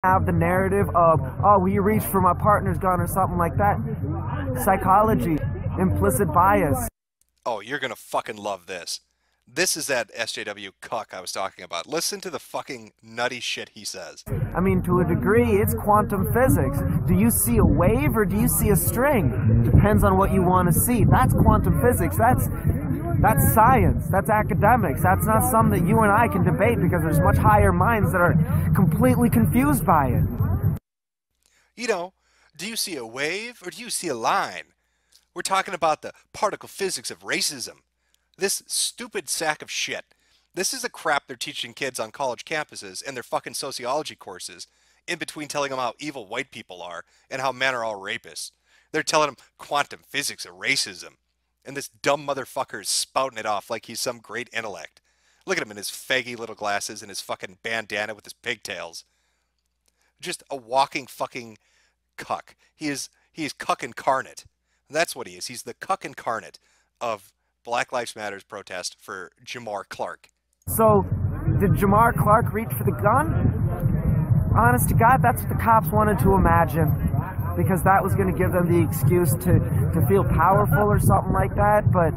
have the narrative of, oh, we reached for my partner's gun or something like that. Psychology, implicit bias. Oh, you're gonna fucking love this. This is that SJW cuck I was talking about. Listen to the fucking nutty shit he says. I mean, to a degree, it's quantum physics. Do you see a wave or do you see a string? Depends on what you want to see. That's quantum physics. That's science. That's academics. That's not something that you and I can debate because there's much higher minds that are completely confused by it. You know, do you see a wave or do you see a line? We're talking about the particle physics of racism. This stupid sack of shit. This is the crap they're teaching kids on college campuses and their fucking sociology courses, in between telling them how evil white people are and how men are all rapists. They're telling them quantum physics of racism. And this dumb motherfucker is spouting it off like he's some great intellect. Look at him in his faggy little glasses and his fucking bandana with his pigtails. Just a walking fucking cuck. He is cuck incarnate. That's what he is. He's the cuck incarnate of Black Lives Matter's protest for Jamar Clark. So, did Jamar Clark reach for the gun? Honest to God, that's what the cops wanted to imagine. Because that was going to give them the excuse to feel powerful or something like that. But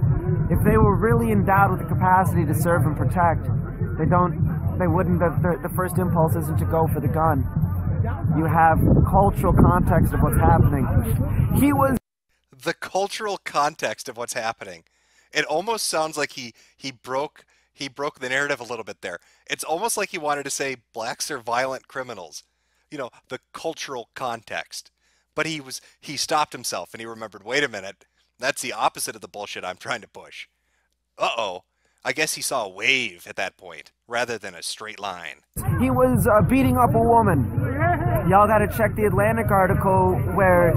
if they were really endowed with the capacity to serve and protect, they wouldn't. The first impulse isn't to go for the gun. You have cultural context of what's happening. The cultural context of what's happening. It almost sounds like he broke the narrative a little bit there. It's almost like he wanted to say blacks are violent criminals. You know, the cultural context. But he stopped himself and he remembered, wait a minute, that's the opposite of the bullshit I'm trying to push. Uh-oh. I guess he saw a wave at that point rather than a straight line. He was beating up a woman. Y'all gotta check the Atlantic article where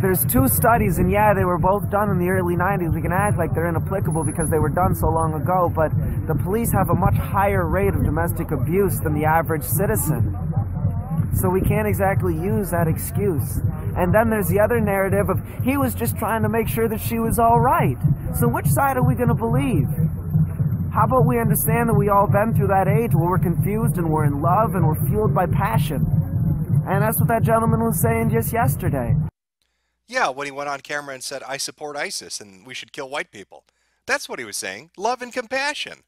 there's 2 studies, and yeah, they were both done in the early 90s. We can act like they're inapplicable because they were done so long ago, but the police have a much higher rate of domestic abuse than the average citizen. So we can't exactly use that excuse. And then there's the other narrative of he was just trying to make sure that she was all right. So which side are we going to believe? How about we understand that we all been through that age where we're confused and we're in love and we're fueled by passion? And that's what that gentleman was saying just yesterday. Yeah, when he went on camera and said, I support ISIS and we should kill white people. That's what he was saying. Love and compassion.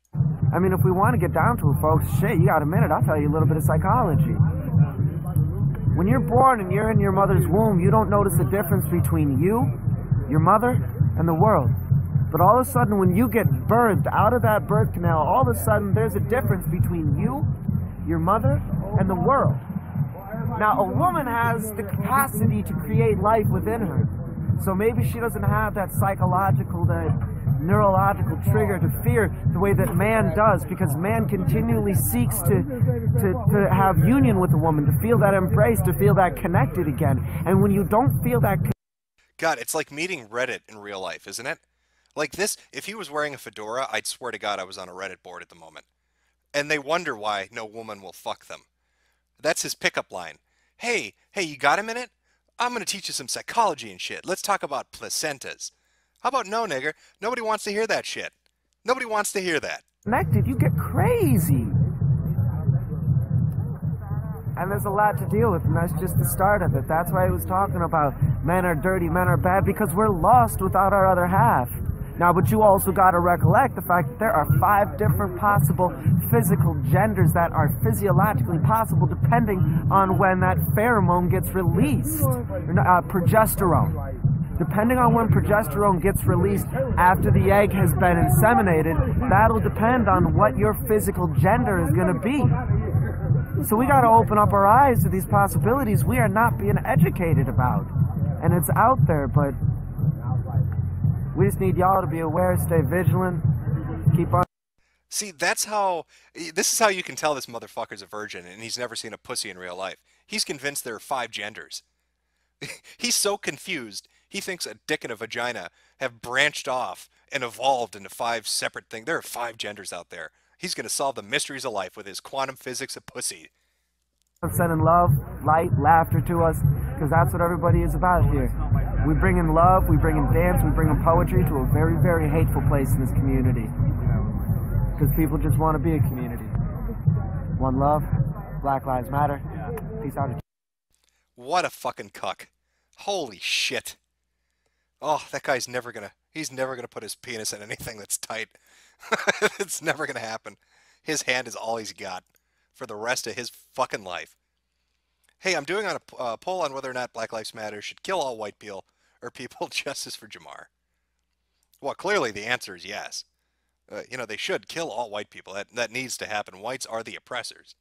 I mean, if we want to get down to it, folks, shit, you got a minute, I'll tell you a little bit of psychology. When you're born and you're in your mother's womb, you don't notice the difference between you, your mother, and the world. But all of a sudden, when you get birthed out of that birth canal, all of a sudden there's a difference between you, your mother, and the world. Now, a woman has the capacity to create life within her. So maybe she doesn't have that psychological, that neurological trigger to fear the way that man does, because man continually seeks to have union with a woman, to feel that embrace, to feel that connected again. And when you don't feel that... God, it's like meeting Reddit in real life, isn't it? Like this, if he was wearing a fedora, I'd swear to God I was on a Reddit board at the moment. And they wonder why no woman will fuck them. That's his pickup line. Hey, you got a minute? I'm going to teach you some psychology and shit. Let's talk about placentas. How about no, nigger? Nobody wants to hear that shit. Nobody wants to hear that. Connected, you get crazy. And there's a lot to deal with, and that's just the start of it. That's why he was talking about men are dirty, men are bad, because we're lost without our other half. Now, but you also got to recollect the fact that there are 5 different possible physical genders that are physiologically possible depending on when that pheromone gets released, progesterone. Depending on when progesterone gets released after the egg has been inseminated, that'll depend on what your physical gender is going to be. So we got to open up our eyes to these possibilities we are not being educated about. And it's out there, but we just need y'all to be aware, stay vigilant, keep on. See, this is how you can tell this motherfucker's a virgin and he's never seen a pussy in real life. He's convinced there are 5 genders. He's so confused, he thinks a dick and a vagina have branched off and evolved into 5 separate things. There are 5 genders out there. He's going to solve the mysteries of life with his quantum physics of pussy. Sending love, light, laughter to us, because that's what everybody is about here. We bring in love, we bring in dance, we bring in poetry to a very, very hateful place in this community. Because people just want to be a community. One love, Black Lives Matter. Peace out. What a fucking cuck. Holy shit. Oh, that guy's never gonna, he's never gonna put his penis in anything that's tight. It's never gonna happen. His hand is all he's got for the rest of his fucking life. Hey, I'm doing on a poll on whether or not Black Lives Matter should kill all white people or people. Justice for Jamar. Well, clearly the answer is yes. You know, they should kill all white people. That needs to happen. Whites are the oppressors.